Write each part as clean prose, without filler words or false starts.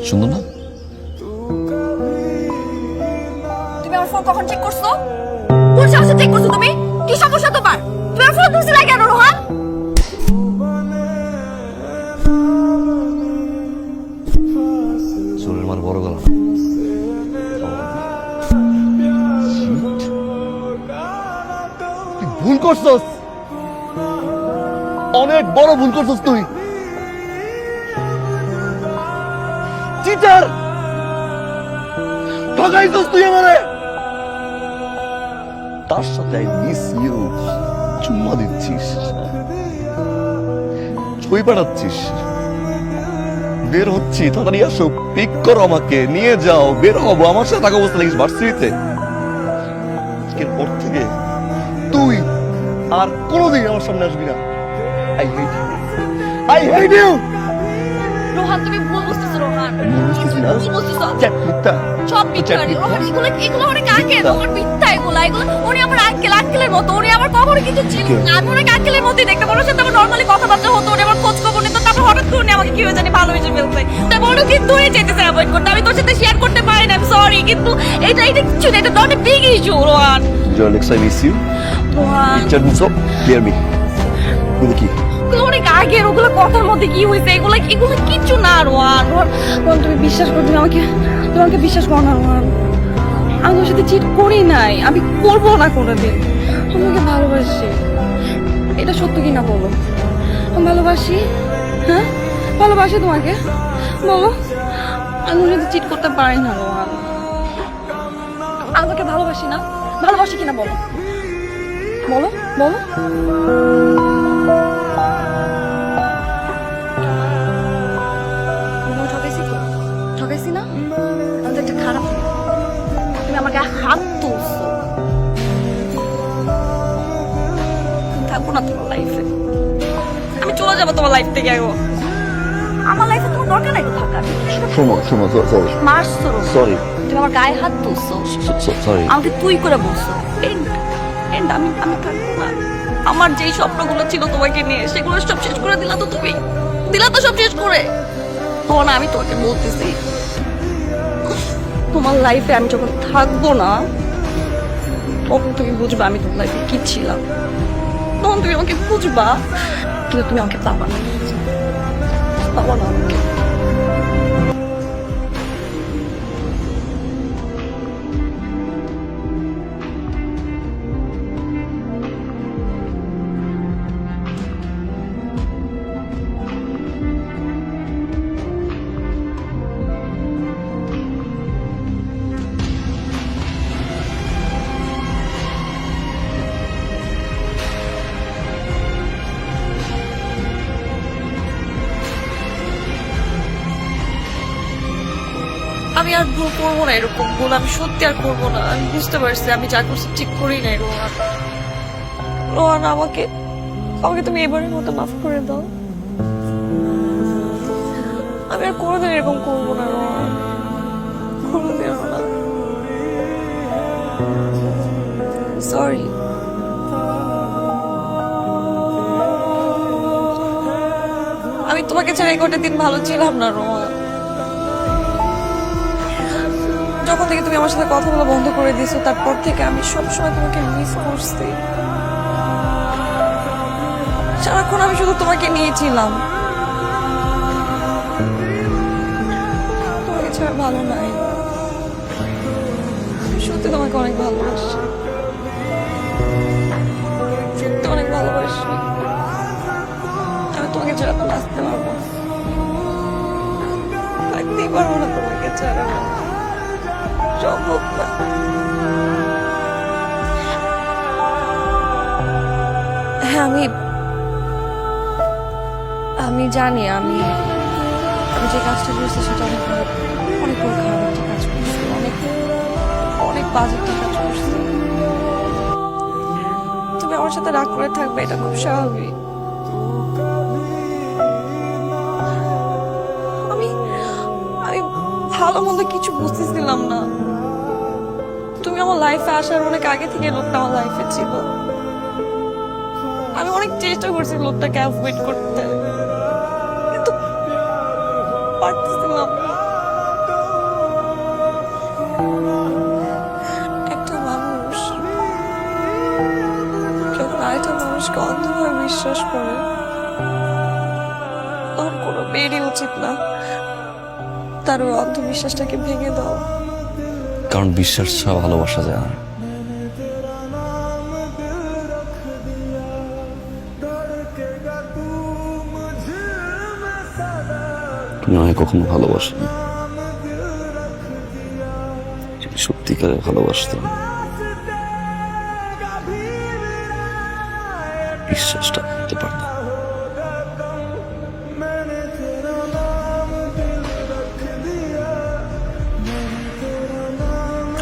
সুন্দর না? তুমি আমার ফোন কখন চেক করছো? কোন সাহসে চেক করছো তুমি? কি সমস্যা তোমার? তুমি আমার ফোন ধরছিলে কেন রোহান? চোরের মার বড় গলা। তুই ভুল করছস, অনেক বড় ভুল করছস তুই। চিটার, ঠকাইছস তুই আমারে। তার সাথে আই মিস ইউ চুম্মা দিচ্ছিস, ছবি পাঠাচ্ছিস। বের হচ্ছি, তাড়াতাড়ি আসো, পিক করো, আমাকে নিয়ে যাও, বের হবো। আমার সাথে থাকা অবস্থা লাগিস ভার্সিটিতে। এরপর থেকে তুই আর কোনোদিন আমার সামনে আসবি না। I hate you, I hate you. Rohan তুমি ভুল বুঝতেছো রোহান। ভুল বুঝতেছো। মিথ্যা, সব মিথ্যা। রোহান এগুলো অনেক আগে, রোহান মিথ্যা এগুলো। উনি আমার আঙ্কেলের মতো, উনি আমার কখনো কিছু ছিল না। আমি ওনাকে আঙ্কেলের মতোই দেখতাম। ওনার সাথে আমার নর্মালি কথাবার্তা হতো, উনি আমার খোঁজ খবর নিত। তারপর হঠাৎ করে উনি আমাকে কি হয়ে জানি ভালোবেসে ফেলছে। তারপর উনি কিন্তু চাইতেছে অ্যাভয়েড করতে। আমি তোর সাথে শেয়ার করতে পারি না, সরি, কিন্তু এটা কিছু না, এটা not a big issue Rohan. Alex, I miss you. Rohan Tell me so, clear me. এগুলো কি? ওগুলো অনেক আগের, ওগুলো কথার মধ্যে কি হয়েছে, এগুলো কিচ্ছু না রোহান। রোহান তুমি বিশ্বাস করো, তুমি আমাকে বিশ্বাস করো না রোহান। আমি তোমার সাথে চিট করি নাই, আমি করবো না কোনোদিন। আমি তোমাকে ভালোবাসি, এটা সত্য কিনা বলো? আমি ভালোবাসি, হ্যাঁ ভালোবাসি তোমাকে, বলো। আমি তোমার সাথে চিট করতে পারি না রোহান। আমি তোমাকে ভালোবাসি না, ভালোবাসি কিনা বলো, বলো বলো। ঠকাইছি না? আমি তো একটা খারাপ মেয়ে। তুমি আমার গায়ে হাত তুলছো। থাকবো না তোমার লাইফে, আমি চলে যাবো তোমার লাইফ থেকে। আমার লাইফে তোমার দরকার নাই তো থাকার। শোনো, সরি। মারছো, সরি। তুমি আমার গায়ে হাত তুলছো, সরি। আমাকে তুই করে বলছো। আমি থাকবো না। আমার যেই স্বপ্নগুলো ছিল তোমাকে নিয়ে, সেগুলো সব শেষ করে দিলা তো তুমি। দিলা তো সব শেষ করে। তোমার না, আমি তোমাকে বলতেছি, তোমার লাইফে আমি যখন থাকবো না, তখন তুমি বুঝবা আমি তোমার লাইফে কি ছিলাম। তখন তুমি আমাকে বুঝবা, কিন্তু তুমি আমাকে পাবা না, পাবা না আমাকে। আমি আর ভুল করবো না, এরকম ভুল আমি সত্যি আর করবো না। আমি বুঝতে পারছি আমি যা করছি ঠিক করি নাই রোহান। রোহান আমাকে তুমি এবারের মতো মাফ করে দাও। আমি আর কোনোদিন এরকম করবো না রোহান, কোনোদিন না। সরি। আমি তোমাকে ছাড়া এই কটা দিন ভালো ছিলাম না রোহান। যখন থেকে তুমি আমার সাথে কথা বলা বন্ধ করে দিয়েছো, তারপর থেকে আমি সবসময় তোমাকে মিস করছি। সারাক্ষণ আমি শুধু তোমাকে নিয়েছিলাম। তোমাকে ছাড়া ভালো নাই। আমি সত্যি তোমাকে অনেক ভালোবাসি, সত্যি অনেক ভালোবাসি। আমি তোমাকে ছাড়া তো বাঁচতে পারবো না, থাকতেই পারবো না তোমাকে ছাড়া, সম্ভব না। হ্যাঁ, আমি জানি আমি যে কাজটা করছি সেটা অনেক বড় খারাপ একটা কাজ করছি, অনেক বাজে একটা কাজ করছি। তুমি আমার সাথে রাগ করে থাকবে, এটা খুব স্বাভাবিক। আমি ভালো মন্দ কিছু বুঝতেছিলাম না। তুমি আমার লাইফে আসার অনেক আগে থেকে লোকটা আমার লাইফে ছিল। আমি অনেক চেষ্টা করছি লোকটাকে অ্যাভয়েড করতে, কিন্তু পারতেছিলাম না। একটা মানুষ যখন আরেকটা মানুষকে অন্ধভাবে বিশ্বাস করে তখন কোনো মেয়েরই উচিত না তার ওই অন্ধবিশ্বাসটাকে ভেঙে দাও। কারণ বিশ্বাস ছাড়া ভালোবাসা যায় না। তুমি আমায় কখনো ভালোবাসনি, যদি সত্যিকারে ভালোবাসতাম বিশ্বাসটা করতে পারতাম।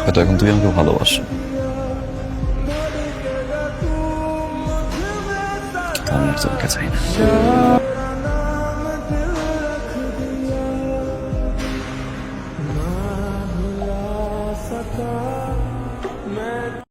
হয়তো এখন তুই আমাকে ভালোবাসো, আমি আর তোমাকে চাই না। मैं